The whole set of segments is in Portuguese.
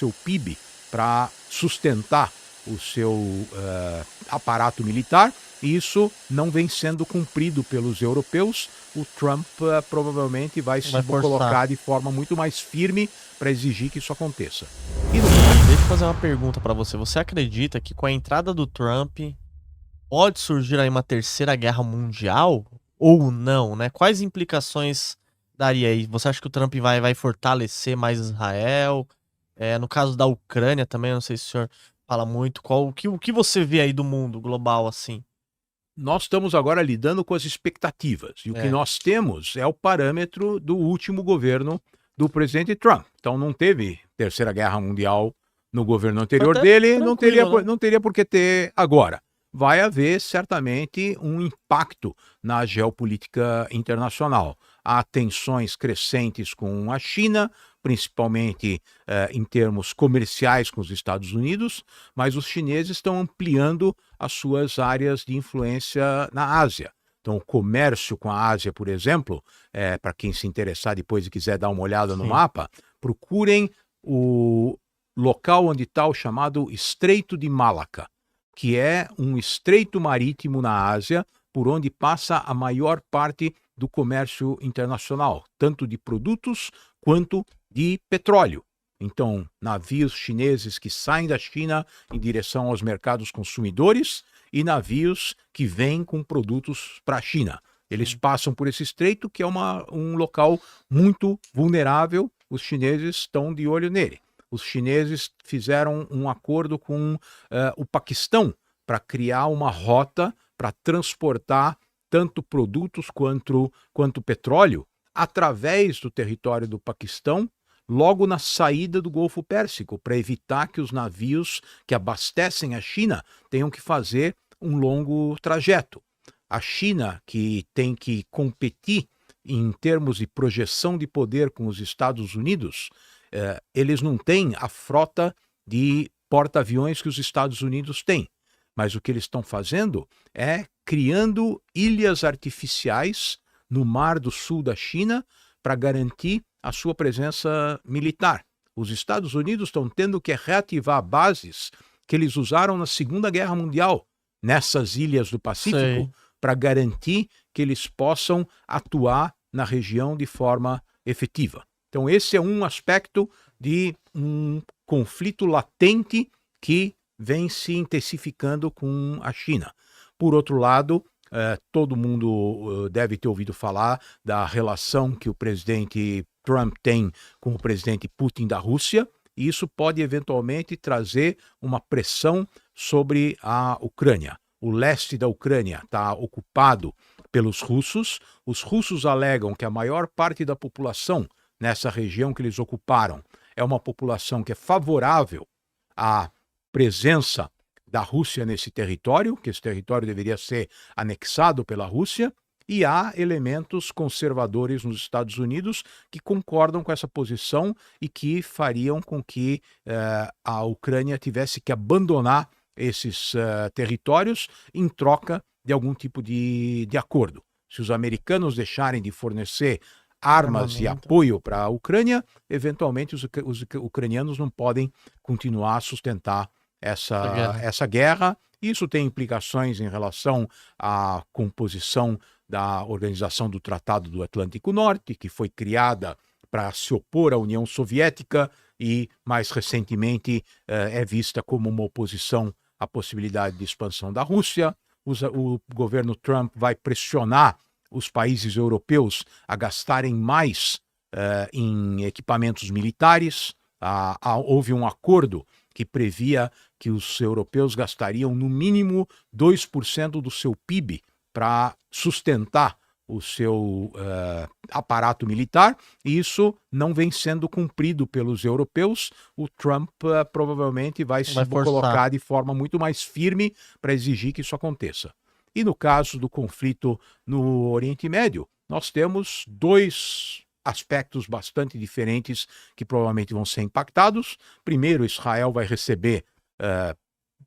seu PIB para sustentar o seu aparato militar, e isso não vem sendo cumprido pelos europeus. O Trump provavelmente vai se Vai forçar. colocar de forma muito mais firme para exigir que isso aconteça. Deixa eu fazer uma pergunta pra você. Você acredita que com a entrada do Trump pode surgir aí uma terceira guerra mundial ou não, né? Quais implicações daria aí? Você acha que o Trump vai fortalecer mais Israel? No caso da Ucrânia também, não sei se o senhor fala muito. O que você vê aí do mundo global assim? Nós estamos agora lidando com as expectativas, e o que nós temos é o parâmetro do último governo do presidente Trump. Então não teve terceira guerra mundial no governo anterior dele, não teria por que ter agora. Vai haver certamente um impacto na geopolítica internacional. Há tensões crescentes com a China, principalmente em termos comerciais com os Estados Unidos, mas os chineses estão ampliando as suas áreas de influência na Ásia. Então, o comércio com a Ásia, por exemplo, para quem se interessar depois e quiser dar uma olhada no mapa, procurem o local onde está o chamado Estreito de Malaca, que é um estreito marítimo na Ásia por onde passa a maior parte do comércio internacional, tanto de produtos quanto de petróleo. Então, navios chineses que saem da China em direção aos mercados consumidores e navios que vêm com produtos para a China. Eles passam por esse estreito, que é um local muito vulnerável. Os chineses estão de olho nele. Os chineses fizeram um acordo com o Paquistão para criar uma rota para transportar tanto produtos quanto petróleo através do território do Paquistão, logo na saída do Golfo Pérsico, para evitar que os navios que abastecem a China tenham que fazer um longo trajeto. A China, que tem que competir em termos de projeção de poder com os Estados Unidos, eles não têm a frota de porta-aviões que os Estados Unidos têm. Mas o que eles estão fazendo é criando ilhas artificiais no Mar do Sul da China para garantir a sua presença militar. Os Estados Unidos estão tendo que reativar bases que eles usaram na Segunda Guerra Mundial nessas ilhas do Pacífico para garantir que eles possam atuar na região de forma efetiva. Então esse é um aspecto de um conflito latente que vem se intensificando com a China. Por outro lado, todo mundo deve ter ouvido falar da relação que o presidente Trump tem com o presidente Putin da Rússia, e isso pode eventualmente trazer uma pressão sobre a Ucrânia. O leste da Ucrânia está ocupado pelos russos. Os russos alegam que a maior parte da população nessa região que eles ocuparam é uma população que é favorável à presença da Rússia nesse território, que esse território deveria ser anexado pela Rússia, e há elementos conservadores nos Estados Unidos que concordam com essa posição e que fariam com que a Ucrânia tivesse que abandonar esses territórios em troca de algum tipo de acordo. Se os americanos deixarem de fornecer armas e apoio para a Ucrânia, eventualmente os ucranianos não podem continuar a sustentar essa guerra. Isso tem implicações em relação à composição da Organização do Tratado do Atlântico Norte, que foi criada para se opor à União Soviética e, mais recentemente, é vista como uma oposição à possibilidade de expansão da Rússia. O governo Trump vai pressionar os países europeus a gastarem mais em equipamentos militares. Houve um acordo que previa que os europeus gastariam no mínimo 2% do seu PIB para sustentar o seu aparato militar, e isso não vem sendo cumprido pelos europeus. O Trump provavelmente vai se colocar de forma muito mais firme para exigir que isso aconteça. E no caso do conflito no Oriente Médio, nós temos dois aspectos bastante diferentes que provavelmente vão ser impactados. Primeiro, Israel vai receber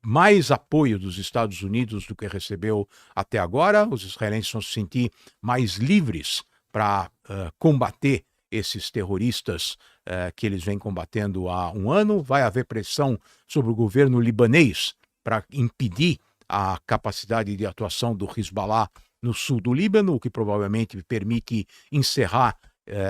mais apoio dos Estados Unidos do que recebeu até agora. Os israelenses vão se sentir mais livres para combater esses terroristas que eles vêm combatendo há um ano. Vai haver pressão sobre o governo libanês para impedir a capacidade de atuação do Hezbollah no sul do Líbano, o que provavelmente permite encerrar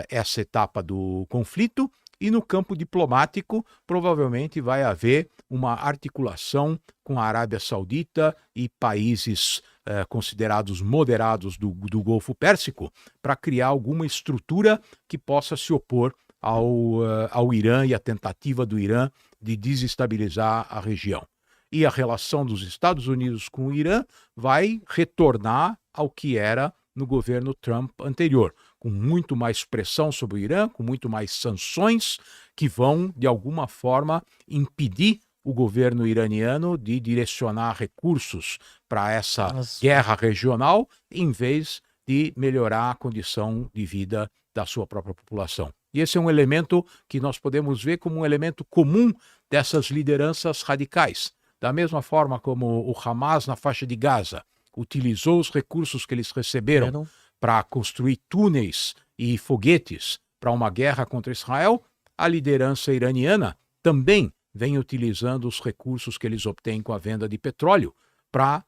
essa etapa do conflito. E no campo diplomático, provavelmente vai haver uma articulação com a Arábia Saudita e países considerados moderados do Golfo Pérsico para criar alguma estrutura que possa se opor ao Irã e à tentativa do Irã de desestabilizar a região. E a relação dos Estados Unidos com o Irã vai retornar ao que era no governo Trump anterior, com muito mais pressão sobre o Irã, com muito mais sanções que vão, de alguma forma, impedir o governo iraniano de direcionar recursos para essa guerra regional, em vez de melhorar a condição de vida da sua própria população. E esse é um elemento que nós podemos ver como um elemento comum dessas lideranças radicais. Da mesma forma como o Hamas, na faixa de Gaza, utilizou os recursos que eles receberam para construir túneis e foguetes para uma guerra contra Israel, a liderança iraniana também vem utilizando os recursos que eles obtêm com a venda de petróleo para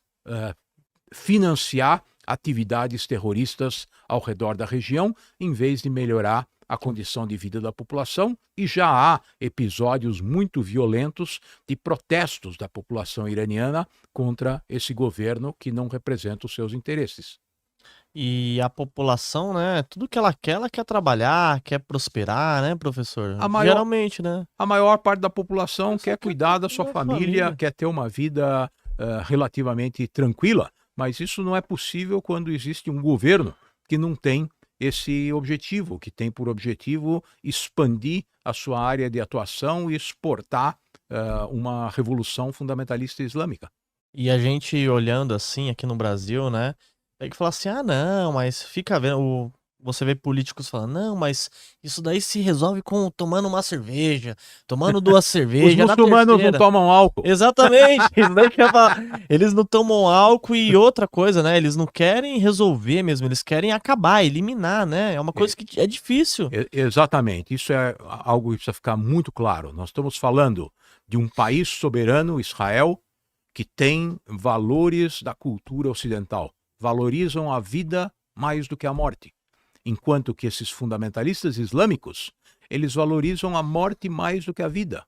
financiar atividades terroristas ao redor da região, em vez de melhorar a condição de vida da população. E já há episódios muito violentos de protestos da população iraniana contra esse governo que não representa os seus interesses. E a população, né, tudo que ela quer trabalhar, quer prosperar, né, professor? Geralmente, né? A maior parte da população quer cuidar da sua família, quer ter uma vida relativamente tranquila, mas isso não é possível quando existe um governo que não tem esse objetivo, que tem por objetivo expandir a sua área de atuação e exportar uma revolução fundamentalista islâmica. E a gente olhando assim aqui no Brasil, né, tem que falar assim, não, mas fica vendo, você vê políticos falando, não, mas isso daí se resolve tomando uma cerveja, tomando 2 cervejas. Os muçulmanos não tomam álcool. Exatamente, eles não tomam álcool. E outra coisa, né, eles não querem resolver mesmo, eles querem acabar, eliminar, né, é uma coisa que é difícil. Exatamente, isso é algo que precisa ficar muito claro. Nós estamos falando de um país soberano, Israel, que tem valores da cultura ocidental, valorizam a vida mais do que a morte. Enquanto que esses fundamentalistas islâmicos, eles valorizam a morte mais do que a vida.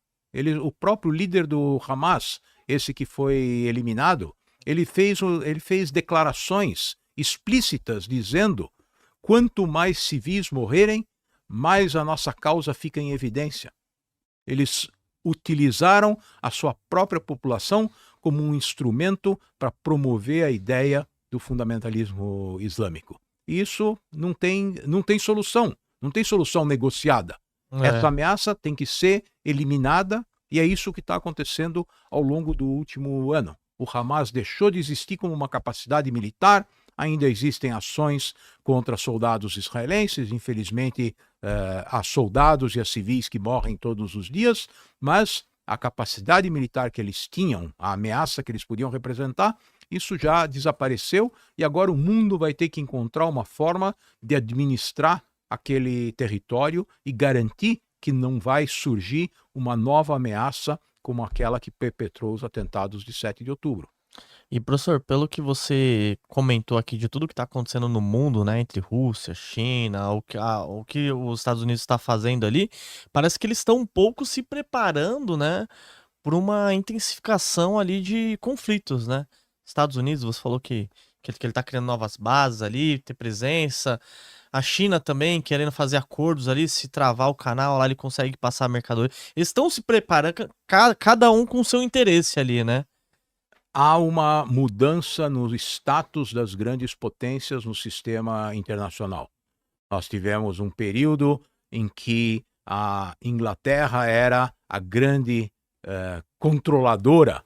O próprio líder do Hamas, esse que foi eliminado, ele fez declarações explícitas dizendo: quanto mais civis morrerem, mais a nossa causa fica em evidência. Eles utilizaram a sua própria população como um instrumento para promover a ideia do fundamentalismo islâmico. Isso não tem solução, não tem solução negociada. Essa ameaça tem que ser eliminada e é isso que está acontecendo ao longo do último ano. O Hamas deixou de existir como uma capacidade militar, ainda existem ações contra soldados israelenses, infelizmente há soldados e há civis que morrem todos os dias, mas a capacidade militar que eles tinham, a ameaça que eles podiam representar, isso já desapareceu e agora o mundo vai ter que encontrar uma forma de administrar aquele território e garantir que não vai surgir uma nova ameaça como aquela que perpetrou os atentados de 7 de outubro. E, professor, pelo que você comentou aqui de tudo que está acontecendo no mundo, né, entre Rússia, China, o que os Estados Unidos está fazendo ali, parece que eles estão um pouco se preparando, né, por uma intensificação ali de conflitos, né? Estados Unidos, você falou que ele está criando novas bases ali, ter presença. A China também querendo fazer acordos ali, se travar o canal lá ele consegue passar a mercadoria. Eles estão se preparando, cada um com o seu interesse ali, né? Há uma mudança no status das grandes potências no sistema internacional. Nós tivemos um período em que a Inglaterra era a grande controladora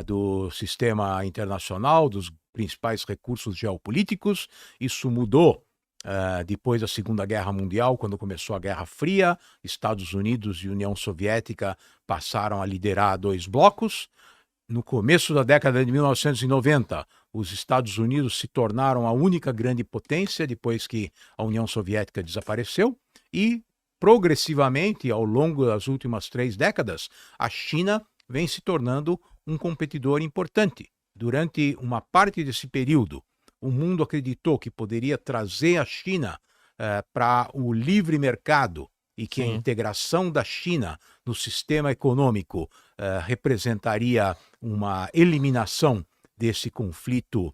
do sistema internacional, dos principais recursos geopolíticos. Isso mudou depois da Segunda Guerra Mundial, quando começou a Guerra Fria. Estados Unidos e União Soviética passaram a liderar 2 blocos. No começo da década de 1990, os Estados Unidos se tornaram a única grande potência depois que a União Soviética desapareceu. E progressivamente, ao longo das últimas 3 décadas, a China vem se tornando um competidor importante. Durante uma parte desse período, o mundo acreditou que poderia trazer a China para o livre mercado e que a integração da China no sistema econômico representaria uma eliminação desse conflito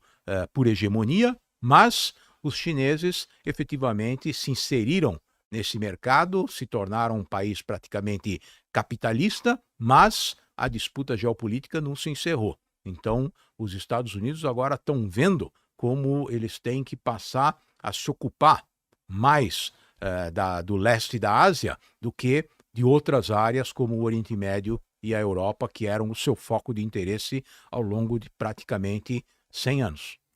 por hegemonia, mas os chineses efetivamente se inseriram nesse mercado, se tornaram um país praticamente capitalista, mas a disputa geopolítica não se encerrou. Então, os Estados Unidos agora estão vendo como eles têm que passar a se ocupar mais do leste da Ásia do que de outras áreas como o Oriente Médio e a Europa, que eram o seu foco de interesse ao longo de praticamente 100 anos.